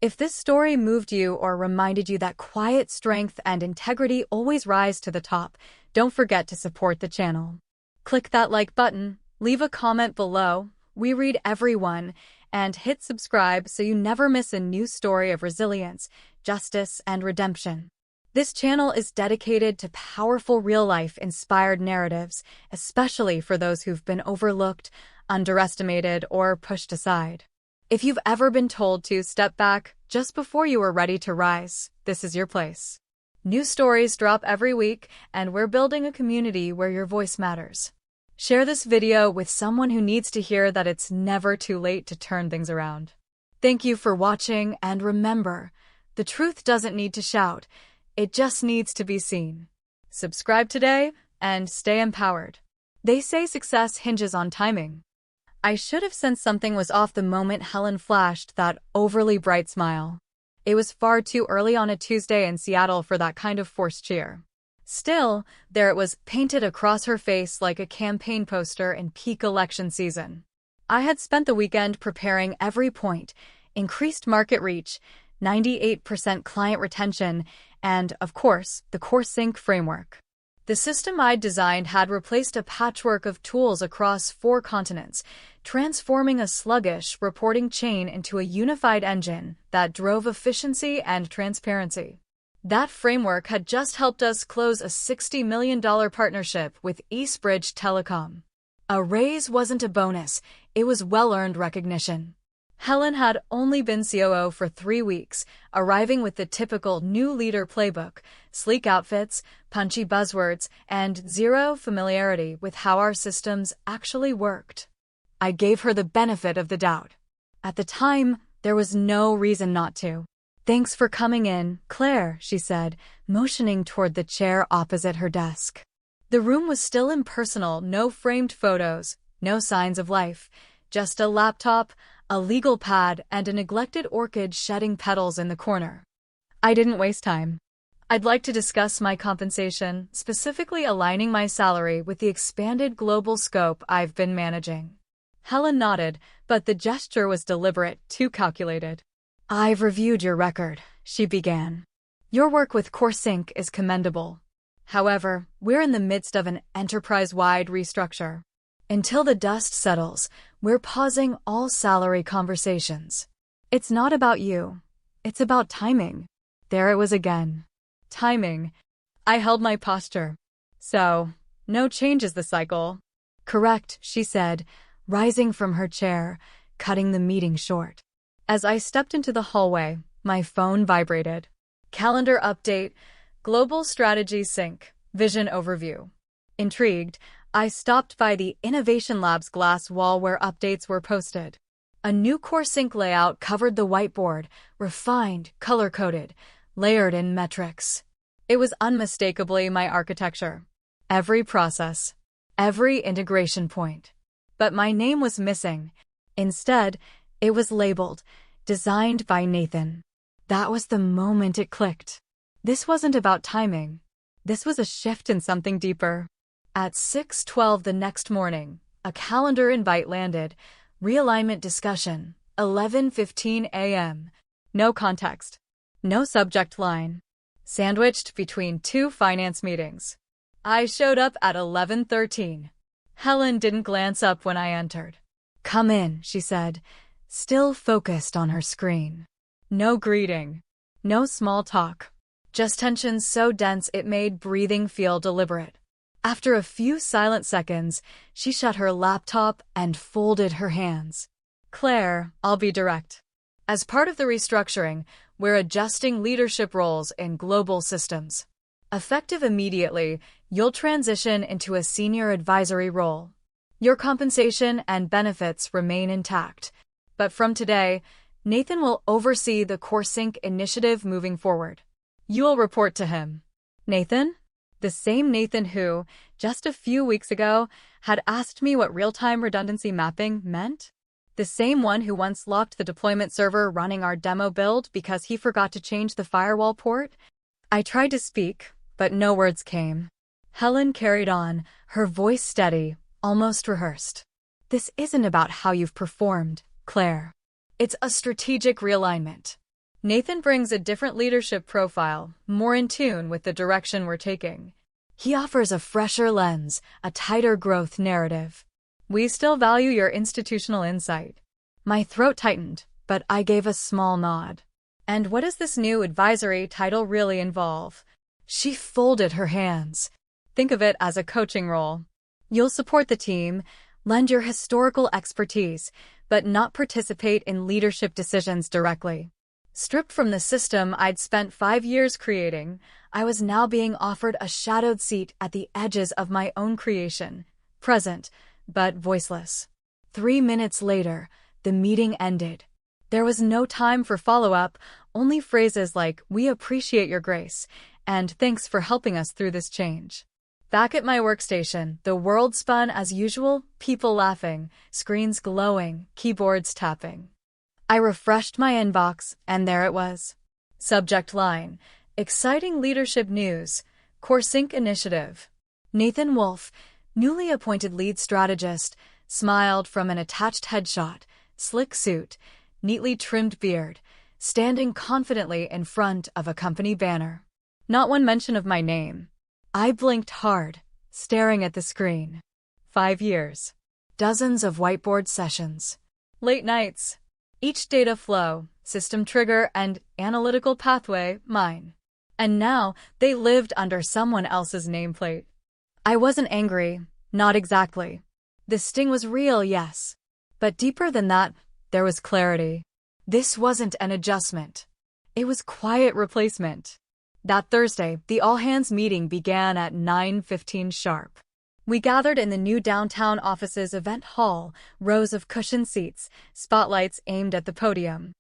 If this story moved you or reminded you that quiet strength and integrity always rise to the top, don't forget to support the channel. Click that like button, leave a comment below, we read everyone, and hit subscribe so you never miss a new story of resilience, justice, and redemption. This channel is dedicated to powerful real-life inspired narratives, especially for those who've been overlooked, underestimated, or pushed aside. If you've ever been told to step back just before you were ready to rise, this is your place. New stories drop every week, and we're building a community where your voice matters. Share this video with someone who needs to hear that it's never too late to turn things around. Thank you for watching, and remember, the truth doesn't need to shout, it just needs to be seen. Subscribe today, and stay empowered. They say success hinges on timing. I should have sensed something was off the moment Helen flashed that overly bright smile. It was far too early on a Tuesday in Seattle for that kind of forced cheer. Still, there it was, painted across her face like a campaign poster in peak election season. I had spent the weekend preparing every point: increased market reach, 98% client retention, and, of course, the CoreSync framework. The system I'd designed had replaced a patchwork of tools across 4 continents, transforming a sluggish reporting chain into a unified engine that drove efficiency and transparency. That framework had just helped us close a $60 million partnership with Eastbridge Telecom. A raise wasn't a bonus, it was well-earned recognition. Helen had only been COO for 3 weeks, arriving with the typical new leader playbook: sleek outfits, punchy buzzwords, and zero familiarity with how our systems actually worked. I gave her the benefit of the doubt. At the time, there was no reason not to. "Thanks for coming in, Claire," she said, motioning toward the chair opposite her desk. The room was still impersonal, no framed photos, no signs of life, just a laptop, a legal pad, and a neglected orchid shedding petals in the corner. I didn't waste time. "I'd like to discuss my compensation, specifically aligning my salary with the expanded global scope I've been managing." Helen nodded, but the gesture was deliberate, too calculated. "I've reviewed your record," she began. "Your work with CoreSync is commendable. However, we're in the midst of an enterprise-wide restructure. Until the dust settles, we're pausing all salary conversations. It's not about you. It's about timing." There it was again. Timing. I held my posture. "So, no change is the cycle?" "Correct," she said, rising from her chair, cutting the meeting short. As I stepped into the hallway, my phone vibrated. Calendar update, Global Strategy Sync, Vision Overview. Intrigued, I stopped by the Innovation Lab's glass wall where updates were posted. A new CoreSync layout covered the whiteboard, refined, color-coded, layered in metrics. It was unmistakably my architecture. Every process, every integration point. But my name was missing. Instead, it was labeled, "Designed by Nathan." That was the moment it clicked. This wasn't about timing. This was a shift in something deeper. At 6:12 the next morning, a calendar invite landed. Realignment discussion, 11:15 a.m. No context. No subject line. Sandwiched between 2 finance meetings. I showed up at 11:13. Helen didn't glance up when I entered. "Come in," she said, still focused on her screen. No greeting. No small talk. Just tension so dense it made breathing feel deliberate. After a few silent seconds, she shut her laptop and folded her hands. "Claire, I'll be direct. As part of the restructuring, we're adjusting leadership roles in global systems. Effective immediately, you'll transition into a senior advisory role. Your compensation and benefits remain intact, but from today, Nathan will oversee the CoreSync initiative moving forward. You'll report to him." Nathan? The same Nathan who, just a few weeks ago, had asked me what real-time redundancy mapping meant? The same one who once locked the deployment server running our demo build because he forgot to change the firewall port? I tried to speak, but no words came. Helen carried on, her voice steady, almost rehearsed. "This isn't about how you've performed, Claire. It's a strategic realignment. Nathan brings a different leadership profile, more in tune with the direction we're taking. He offers a fresher lens, a tighter growth narrative. We still value your institutional insight. My throat tightened, but I gave a small nod. And what does this new advisory title really involve? She folded her hands. Think of it as a coaching role. You'll support the team, lend your historical expertise, but not participate in leadership decisions directly. Stripped from the system I'd spent 5 years creating, I was now being offered a shadowed seat at the edges of my own creation, present, but voiceless. 3 minutes later, the meeting ended. There was no time for follow-up, only phrases like, "We appreciate your grace," and "Thanks for helping us through this change." Back at my workstation, the world spun as usual, people laughing, screens glowing, keyboards tapping. I refreshed my inbox, and there it was. Subject line: Exciting leadership news. CoreSync initiative. Nathan Wolf, newly appointed lead strategist, smiled from an attached headshot, slick suit, neatly trimmed beard, standing confidently in front of a company banner. Not one mention of my name. I blinked hard, staring at the screen. 5 years. Dozens of whiteboard sessions. Late nights. Each data flow, system trigger, and analytical pathway, mine. And now, they lived under someone else's nameplate. I wasn't angry, not exactly. The sting was real, yes. But deeper than that, there was clarity. This wasn't an adjustment. It was quiet replacement. That Thursday, the all-hands meeting began at 9:15 sharp. We gathered in the new downtown office's event hall, rows of cushioned seats, spotlights aimed at the podium.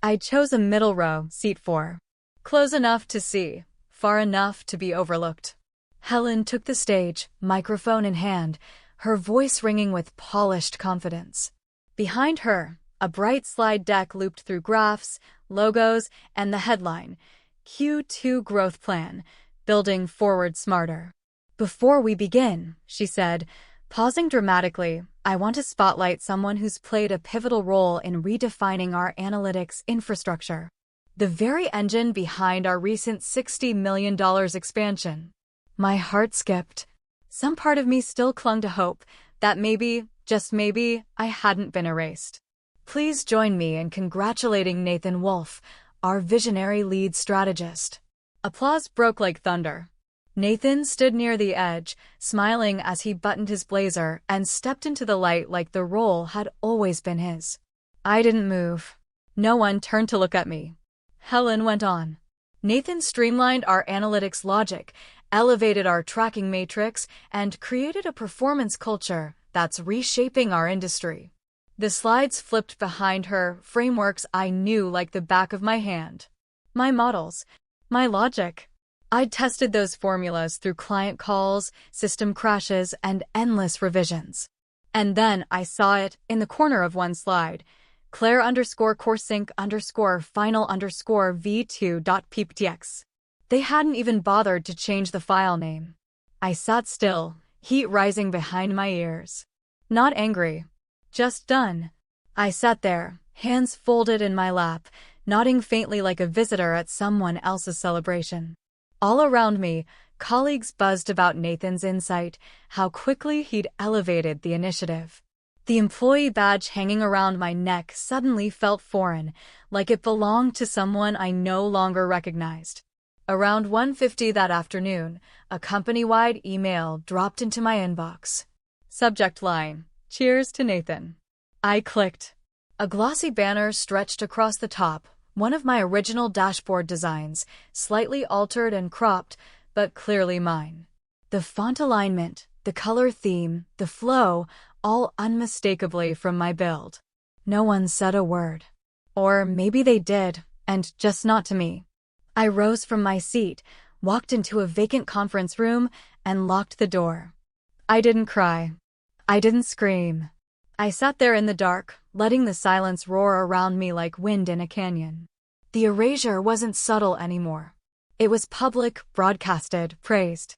I chose a middle row, seat 4. Close enough to see, far enough to be overlooked. Helen took the stage, microphone in hand, her voice ringing with polished confidence. Behind her, a bright slide deck looped through graphs, logos, and the headline, Q2 Growth Plan, Building Forward Smarter. Before we begin, she said, pausing dramatically, I want to spotlight someone who's played a pivotal role in redefining our analytics infrastructure. The very engine behind our recent $60 million expansion. My heart skipped. Some part of me still clung to hope that maybe, just maybe, I hadn't been erased. Please join me in congratulating Nathan Wolf, our visionary lead strategist. Applause broke like thunder. Nathan stood near the edge, smiling as he buttoned his blazer and stepped into the light like the role had always been his. I didn't move. No one turned to look at me. Helen went on. Nathan streamlined our analytics logic, elevated our tracking matrix, and created a performance culture that's reshaping our industry. The slides flipped behind her, frameworks I knew like the back of my hand. My models, my logic. I'd tested those formulas through client calls, system crashes, and endless revisions. And then I saw it in the corner of one slide. Claire_CoreSync_final_v2.pptx. They hadn't even bothered to change the file name. I sat still, heat rising behind my ears. Not angry. Just done. I sat there, hands folded in my lap, nodding faintly like a visitor at someone else's celebration. All around me, colleagues buzzed about Nathan's insight, how quickly he'd elevated the initiative. The employee badge hanging around my neck suddenly felt foreign, like it belonged to someone I no longer recognized. Around 1:50 that afternoon, a company-wide email dropped into my inbox. Subject line: Cheers to Nathan. I clicked. A glossy banner stretched across the top, one of my original dashboard designs, slightly altered and cropped, but clearly mine. The font alignment, the color theme, the flow, all unmistakably from my build. No one said a word. Or maybe they did, and just not to me. I rose from my seat, walked into a vacant conference room, and locked the door. I didn't cry. I didn't scream. I sat there in the dark, letting the silence roar around me like wind in a canyon. The erasure wasn't subtle anymore. It was public, broadcasted, praised.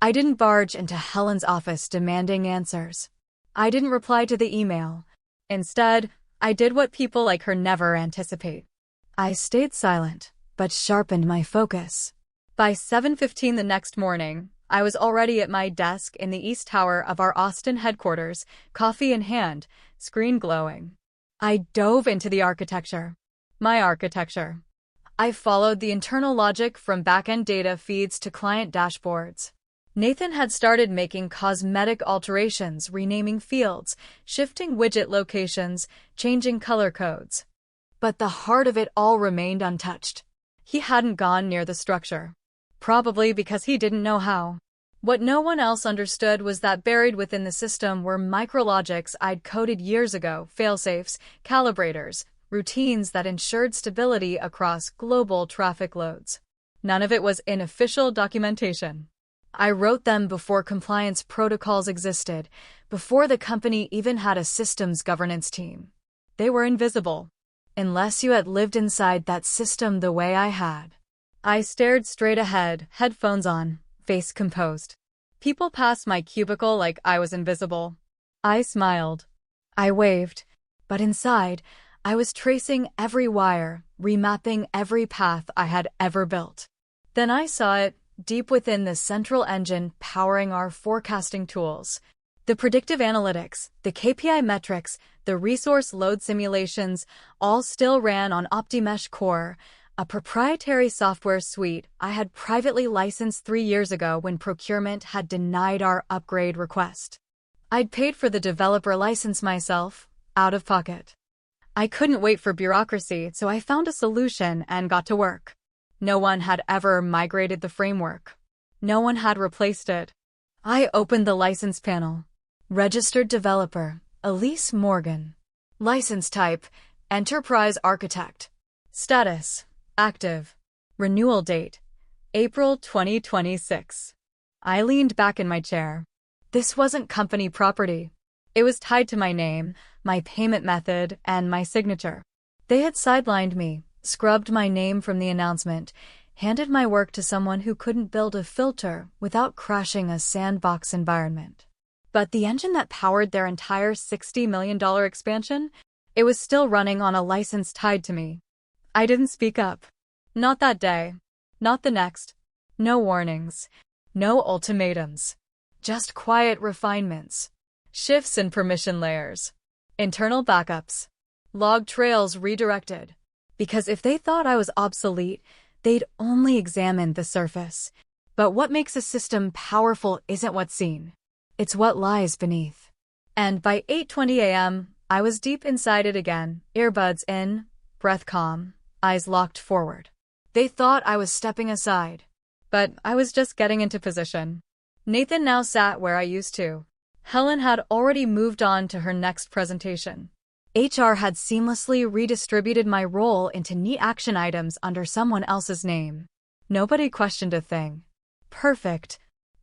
I didn't barge into Helen's office demanding answers. I didn't reply to the email. Instead, I did what people like her never anticipate. I stayed silent, but sharpened my focus. By 7:15 the next morning, I was already at my desk in the east tower of our Austin headquarters, coffee in hand, screen glowing. I dove into the architecture. My architecture. I followed the internal logic from back-end data feeds to client dashboards. Nathan had started making cosmetic alterations, renaming fields, shifting widget locations, changing color codes. But the heart of it all remained untouched. He hadn't gone near the structure. Probably because he didn't know how. What no one else understood was that buried within the system were micrologics I'd coded years ago, failsafes, calibrators, routines that ensured stability across global traffic loads. None of it was in official documentation. I wrote them before compliance protocols existed, before the company even had a systems governance team. They were invisible, unless you had lived inside that system the way I had. I stared straight ahead, headphones on, face composed. People passed my cubicle like I was invisible. I smiled. I waved. But inside, I was tracing every wire, remapping every path I had ever built. Then I saw it, deep within the central engine powering our forecasting tools. The predictive analytics, the KPI metrics, the resource load simulations, all still ran on OptiMesh Core, a proprietary software suite I had privately licensed 3 years ago when procurement had denied our upgrade request. I'd paid for the developer license myself, out of pocket. I couldn't wait for bureaucracy, so I found a solution and got to work. No one had ever migrated the framework. No one had replaced it. I opened the license panel. Registered developer, Elise Morgan. License type, Enterprise Architect. Status, active. Renewal date, April 2026. I leaned back in my chair. This wasn't company property. It was tied to my name, my payment method, and my signature. They had sidelined me, scrubbed my name from the announcement, handed my work to someone who couldn't build a filter without crashing a sandbox environment. But the engine that powered their entire $60 million expansion, it was still running on a license tied to me. I didn't speak up. Not that day. Not the next. No warnings. No ultimatums. Just quiet refinements. Shifts in permission layers. Internal backups. Log trails redirected. Because if they thought I was obsolete, they'd only examined the surface. But what makes a system powerful isn't what's seen. It's what lies beneath. And by 8:20 a.m., I was deep inside it again, earbuds in, breath calm, eyes locked forward. They thought I was stepping aside. But I was just getting into position. Nathan now sat where I used to. Helen had already moved on to her next presentation. HR had seamlessly redistributed my role into neat action items under someone else's name. Nobody questioned a thing. Perfect.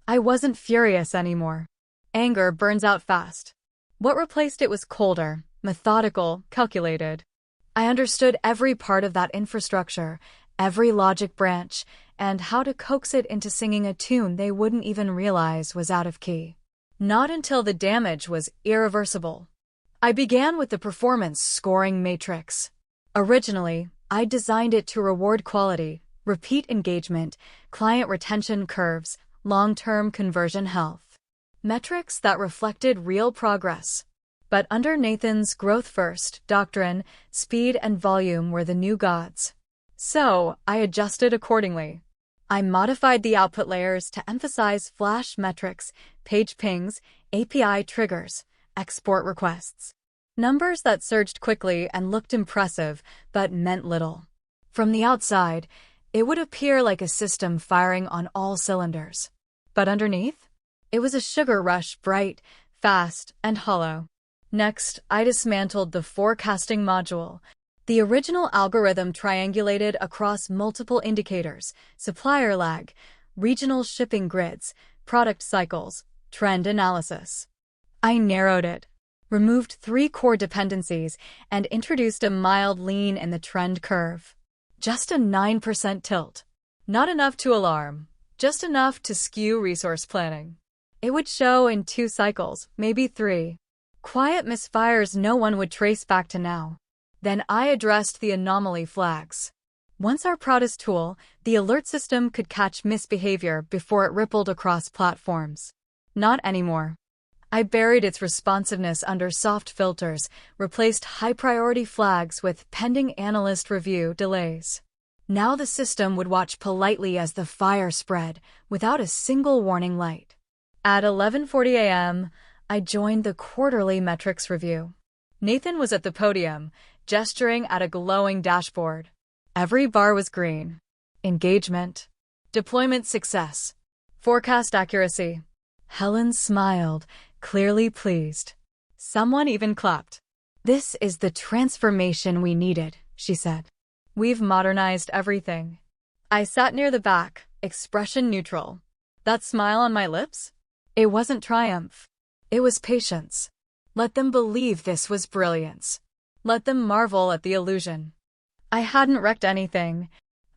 I wasn't furious anymore. Anger burns out fast. What replaced it was colder, methodical, calculated. I understood every part of that infrastructure, every logic branch, and how to coax it into singing a tune they wouldn't even realize was out of key. Not until the damage was irreversible. I began with the performance scoring matrix. Originally, I designed it to reward quality, repeat engagement, client retention curves, long-term conversion health. Metrics that reflected real progress. But under Nathan's growth-first doctrine, speed and volume were the new gods. So, I adjusted accordingly. I modified the output layers to emphasize flash metrics, page pings, API triggers, export requests. Numbers that surged quickly and looked impressive, but meant little. From the outside, it would appear like a system firing on all cylinders. But underneath? It was a sugar rush, bright, fast, and hollow. Next, I dismantled the forecasting module. The original algorithm triangulated across multiple indicators, supplier lag, regional shipping grids, product cycles, trend analysis. I narrowed it, removed 3 core dependencies, and introduced a mild lean in the trend curve. Just a 9% tilt. Not enough to alarm, just enough to skew resource planning. It would show in 2 cycles, maybe 3. Quiet misfires no one would trace back to now. Then I addressed the anomaly flags. Once our proudest tool, the alert system could catch misbehavior before it rippled across platforms. Not anymore. I buried its responsiveness under soft filters, replaced high-priority flags with pending analyst review delays. Now the system would watch politely as the fire spread, without a single warning light. At 11:40 a.m., I joined the quarterly metrics review. Nathan was at the podium, gesturing at a glowing dashboard. Every bar was green. Engagement. Deployment success. Forecast accuracy. Helen smiled, clearly pleased. Someone even clapped. "This is the transformation we needed," she said. "We've modernized everything." I sat near the back, expression neutral. That smile on my lips? It wasn't triumph. It was patience. Let them believe this was brilliance. Let them marvel at the illusion. I hadn't wrecked anything.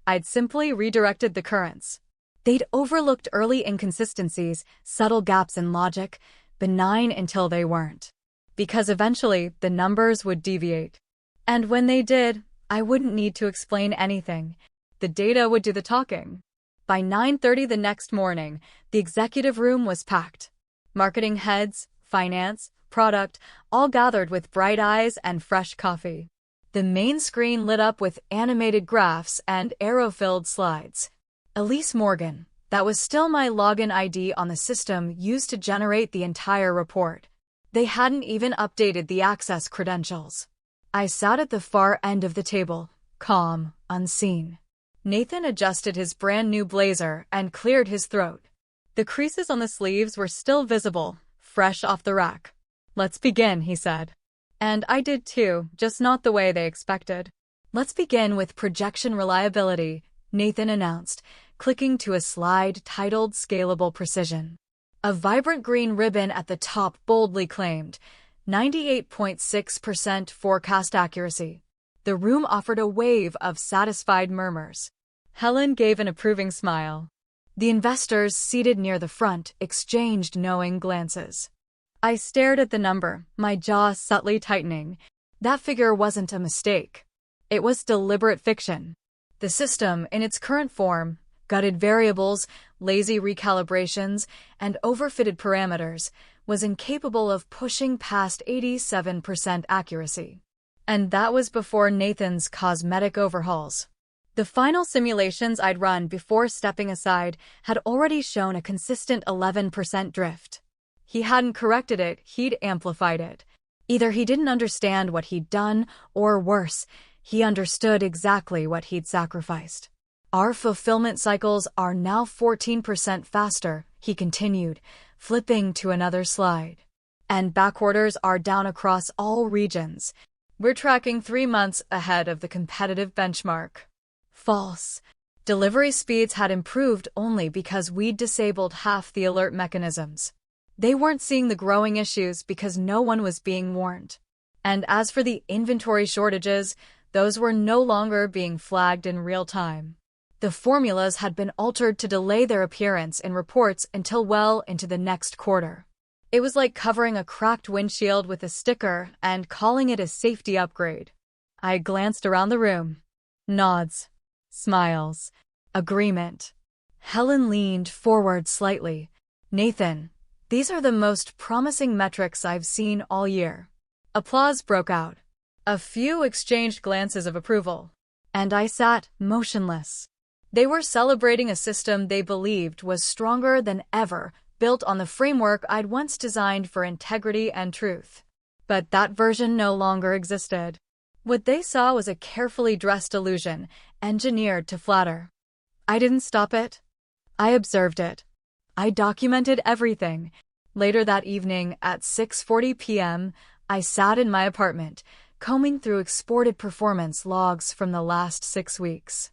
I'd simply redirected the currents. They'd overlooked early inconsistencies, subtle gaps in logic, benign until they weren't. Because eventually, the numbers would deviate. And when they did, I wouldn't need to explain anything. The data would do the talking. By 9:30 the next morning, the executive room was packed. Marketing heads, finance, product, all gathered with bright eyes and fresh coffee. The main screen lit up with animated graphs and arrow-filled slides. Elise Morgan, that was still my login ID on the system used to generate the entire report. They hadn't even updated the access credentials. I sat at the far end of the table, calm, unseen. Nathan adjusted his brand-new blazer and cleared his throat. The creases on the sleeves were still visible, fresh off the rack. "Let's begin," he said. And I did too, just not the way they expected. "Let's begin with projection reliability," Nathan announced, clicking to a slide titled Scalable Precision. A vibrant green ribbon at the top boldly claimed 98.6% forecast accuracy. The room offered a wave of satisfied murmurs. Helen gave an approving smile. The investors seated near the front exchanged knowing glances. I stared at the number, my jaw subtly tightening. That figure wasn't a mistake. It was deliberate fiction. The system, in its current form, gutted variables, lazy recalibrations, and overfitted parameters, was incapable of pushing past 87% accuracy. And that was before Nathan's cosmetic overhauls. The final simulations I'd run before stepping aside had already shown a consistent 11% drift. He hadn't corrected it, he'd amplified it. Either he didn't understand what he'd done, or worse, he understood exactly what he'd sacrificed. "Our fulfillment cycles are now 14% faster," he continued, flipping to another slide. "And back orders are down across all regions. We're tracking 3 months ahead of the competitive benchmark." False. Delivery speeds had improved only because we'd disabled half the alert mechanisms. They weren't seeing the growing issues because no one was being warned. And as for the inventory shortages, those were no longer being flagged in real time. The formulas had been altered to delay their appearance in reports until well into the next quarter. It was like covering a cracked windshield with a sticker and calling it a safety upgrade. I glanced around the room. Nods. Smiles. Agreement. Helen leaned forward slightly. "Nathan, these are the most promising metrics I've seen all year." Applause broke out. A few exchanged glances of approval. And I sat motionless. They were celebrating a system they believed was stronger than ever, built on the framework I'd once designed for integrity and truth. But that version no longer existed. What they saw was a carefully dressed illusion, engineered to flatter. I didn't stop it. I observed it. I documented everything. Later that evening, at 6:40 p.m., I sat in my apartment, combing through exported performance logs from the last 6 weeks.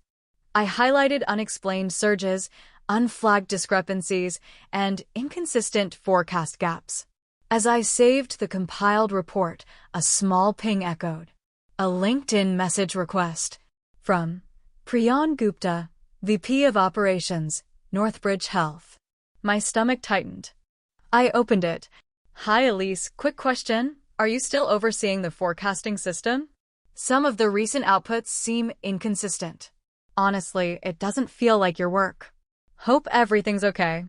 I highlighted unexplained surges, unflagged discrepancies, and inconsistent forecast gaps. As I saved the compiled report, a small ping echoed. A LinkedIn message request. From Priyan Gupta, VP of Operations, Northbridge Health. My stomach tightened. I opened it. "Hi Elise, quick question. Are you still overseeing the forecasting system?" Some of the recent outputs seem inconsistent. Honestly, it doesn't feel like your work. Hope everything's okay.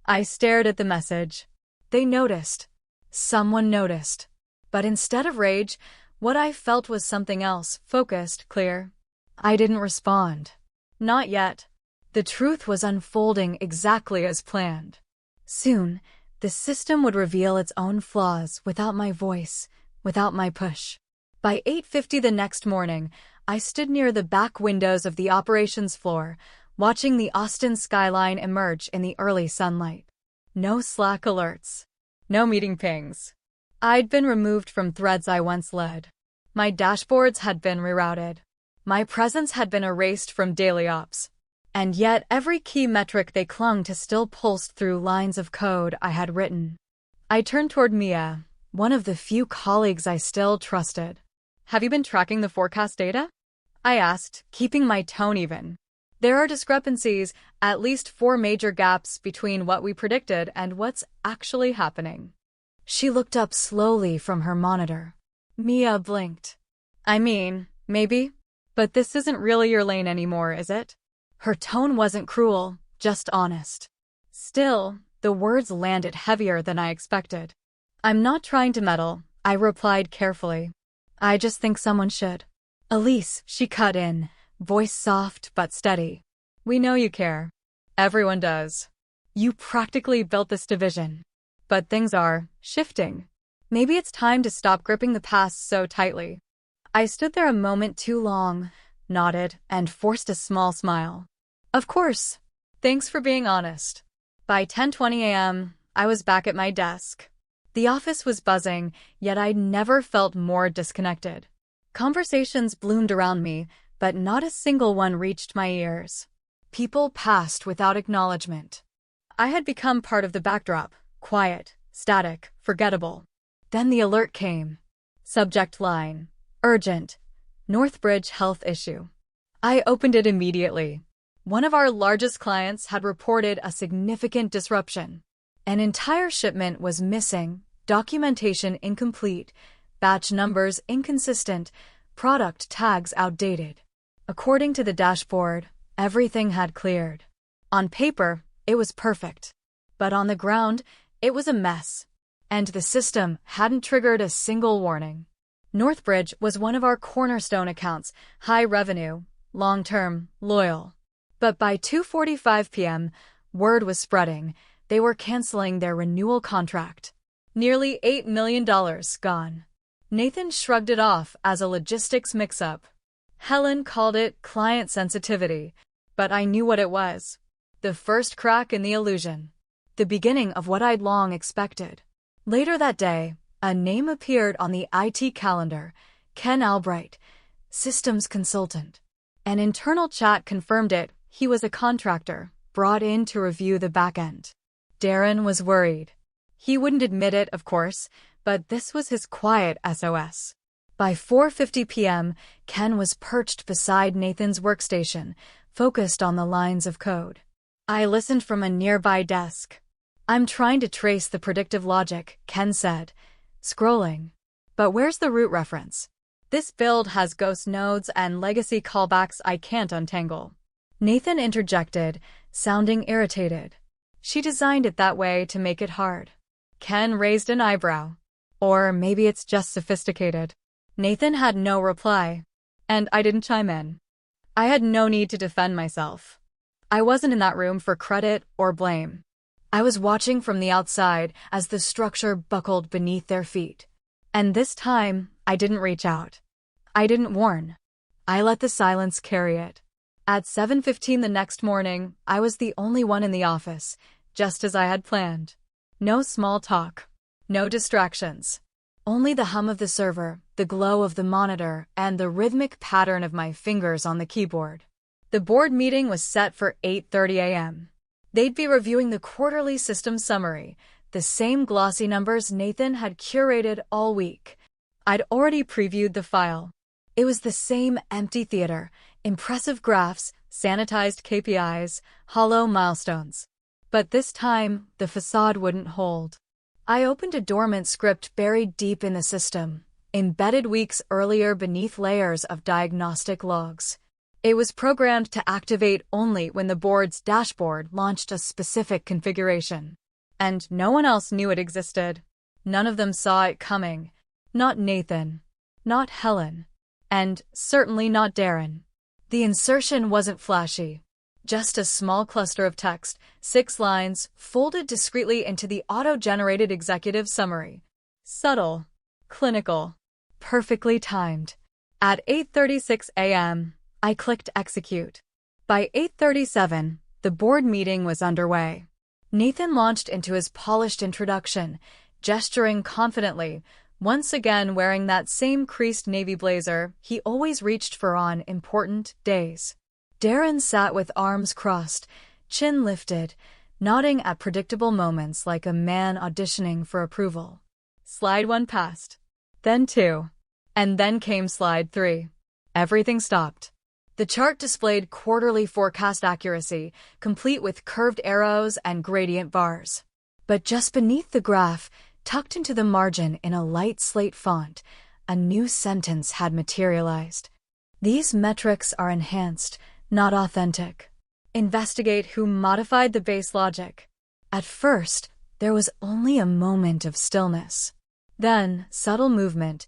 I stared at the message. They noticed. Someone noticed. But instead of rage, what I felt was something else, focused, clear. I didn't respond. Not yet. The truth was unfolding exactly as planned. Soon, the system would reveal its own flaws without my voice, without my push. By 8:50 the next morning, I stood near the back windows of the operations floor, watching the Austin skyline emerge in the early sunlight. No Slack alerts. No meeting pings. I'd been removed from threads I once led. My dashboards had been rerouted. My presence had been erased from daily ops. And yet every key metric they clung to still pulsed through lines of code I had written. I turned toward Mia, one of the few colleagues I still trusted. Have you been tracking the forecast data? I asked, keeping my tone even. There are discrepancies, at least 4 major gaps between what we predicted and what's actually happening. She looked up slowly from her monitor. Mia blinked. I mean, maybe. But this isn't really your lane anymore, is it? Her tone wasn't cruel, just honest. Still, the words landed heavier than I expected. I'm not trying to meddle, I replied carefully. I just think someone should. Elise, she cut in, voice soft but steady. We know you care. Everyone does. You practically built this division. But things are shifting. Maybe it's time to stop gripping the past so tightly. I stood there a moment too long, nodded, and forced a small smile. Of course. Thanks for being honest. By 10:20 a.m., I was back at my desk. The office was buzzing, yet I'd never felt more disconnected. Conversations bloomed around me, but not a single one reached my ears. People passed without acknowledgement. I had become part of the backdrop, quiet, static, forgettable. Then the alert came. Subject line. Urgent. Northbridge Health issue. I opened it immediately. One of our largest clients had reported a significant disruption. An entire shipment was missing, documentation incomplete, batch numbers inconsistent, product tags outdated. According to the dashboard, everything had cleared. On paper, it was perfect. But on the ground, it was a mess. And the system hadn't triggered a single warning. Northbridge was one of our cornerstone accounts, high revenue, long-term, loyal. But by 2:45 p.m., word was spreading. They were canceling their renewal contract. Nearly $8 million gone. Nathan shrugged it off as a logistics mix-up. Helen called it client sensitivity, but I knew what it was. The first crack in the illusion. The beginning of what I'd long expected. Later that day, a name appeared on the IT calendar, Ken Albright, systems consultant. An internal chat confirmed it. He was a contractor, brought in to review the backend. Darren was worried. He wouldn't admit it, of course, but this was his quiet SOS. By 4:50 p.m., Ken was perched beside Nathan's workstation, focused on the lines of code. I listened from a nearby desk. I'm trying to trace the predictive logic, Ken said, scrolling. But where's the root reference? This build has ghost nodes and legacy callbacks I can't untangle. Nathan interjected, sounding irritated. She designed it that way to make it hard. Ken raised an eyebrow. Or maybe it's just sophisticated. Nathan had no reply. And I didn't chime in. I had no need to defend myself. I wasn't in that room for credit or blame. I was watching from the outside as the structure buckled beneath their feet. And this time, I didn't reach out. I didn't warn. I let the silence carry it. At 7:15 the next morning, I was the only one in the office, just as I had planned. No small talk. No distractions. Only the hum of the server, the glow of the monitor, and the rhythmic pattern of my fingers on the keyboard. The board meeting was set for 8:30 a.m. They'd be reviewing the quarterly system summary, the same glossy numbers Nathan had curated all week. I'd already previewed the file. It was the same empty theater, impressive graphs, sanitized KPIs, hollow milestones. But this time, the facade wouldn't hold. I opened a dormant script buried deep in the system, embedded weeks earlier beneath layers of diagnostic logs. It was programmed to activate only when the board's dashboard launched a specific configuration. And no one else knew it existed. None of them saw it coming. Not Nathan. Not Helen. And certainly not Darren. The insertion wasn't flashy. Just a small cluster of text, 6 lines, folded discreetly into the auto-generated executive summary. Subtle. Clinical. Perfectly timed. At 8:36 a.m., I clicked execute. By 8:37, the board meeting was underway. Nathan launched into his polished introduction, gesturing confidently, once again wearing that same creased navy blazer he always reached for on important days. Darren sat with arms crossed, chin lifted, nodding at predictable moments like a man auditioning for approval. Slide 1 passed. Then 2. And then came slide 3. Everything stopped. The chart displayed quarterly forecast accuracy, complete with curved arrows and gradient bars. But just beneath the graph, tucked into the margin in a light slate font, a new sentence had materialized. These metrics are enhanced, not authentic. Investigate who modified the base logic. At first, there was only a moment of stillness. Then, subtle movement,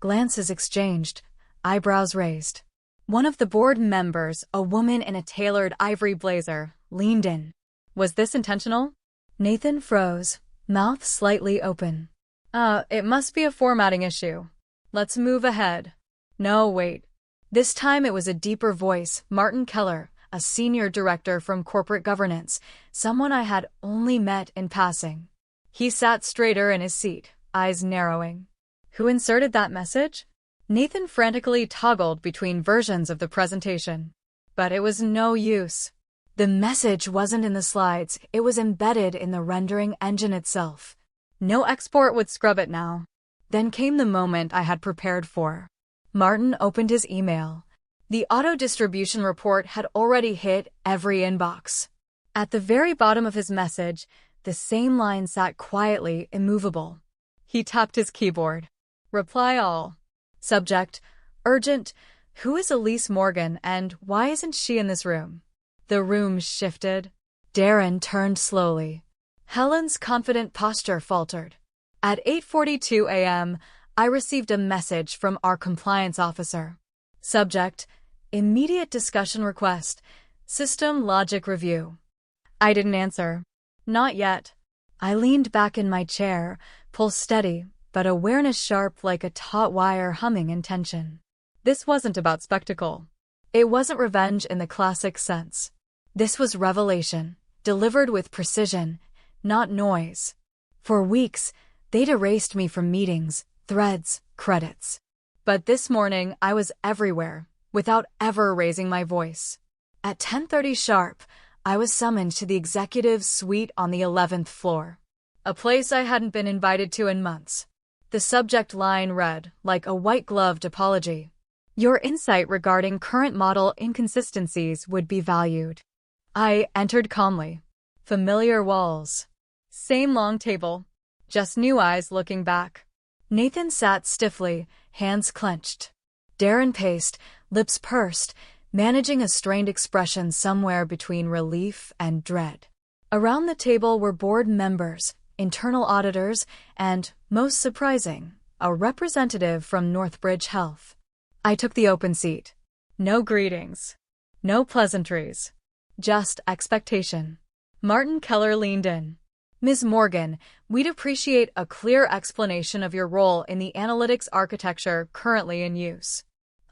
glances exchanged, eyebrows raised. One of the board members, a woman in a tailored ivory blazer, leaned in. Was this intentional? Nathan froze, mouth slightly open. It must be a formatting issue. Let's move ahead. No, wait. This time it was a deeper voice, Martin Keller, a senior director from corporate governance, someone I had only met in passing. He sat straighter in his seat, eyes narrowing. Who inserted that message? Nathan frantically toggled between versions of the presentation. But it was no use. The message wasn't in the slides, it was embedded in the rendering engine itself. No export would scrub it now. Then came the moment I had prepared for. Martin opened his email. The auto-distribution report had already hit every inbox. At the very bottom of his message, the same line sat quietly immovable. He tapped his keyboard. Reply all. Subject, urgent, who is Elise Morgan and why isn't she in this room? The room shifted. Darren turned slowly. Helen's confident posture faltered. At 8:42 a.m., I received a message from our compliance officer. Subject, immediate discussion request, system logic review. I didn't answer. Not yet. I leaned back in my chair, pulse steady, but awareness sharp like a taut wire humming in tension. This wasn't about spectacle. It wasn't revenge in the classic sense. This was revelation, delivered with precision, not noise. For weeks, they'd erased me from meetings, threads, credits. But this morning, I was everywhere, without ever raising my voice. At 10:30 sharp, I was summoned to the executive suite on the 11th floor. A place I hadn't been invited to in months. The subject line read, like a white-gloved apology. Your insight regarding current model inconsistencies would be valued. I entered calmly. Familiar walls. Same long table. Just new eyes looking back. Nathan sat stiffly, hands clenched. Darren paced, lips pursed, managing a strained expression somewhere between relief and dread. Around the table were board members, internal auditors, and, most surprising, a representative from Northbridge Health. I took the open seat. No greetings. No pleasantries. Just expectation. Martin Keller leaned in. Ms. Morgan, we'd appreciate a clear explanation of your role in the analytics architecture currently in use.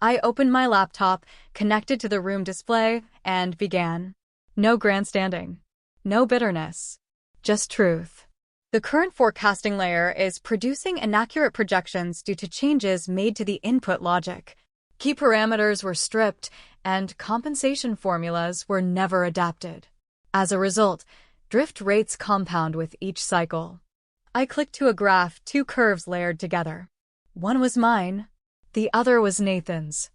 I opened my laptop, connected to the room display, and began. No grandstanding. No bitterness. Just truth. The current forecasting layer is producing inaccurate projections due to changes made to the input logic. Key parameters were stripped, and compensation formulas were never adapted. As a result, drift rates compound with each cycle. I clicked to a graph, 2 curves layered together. One was mine. The other was Nathan's.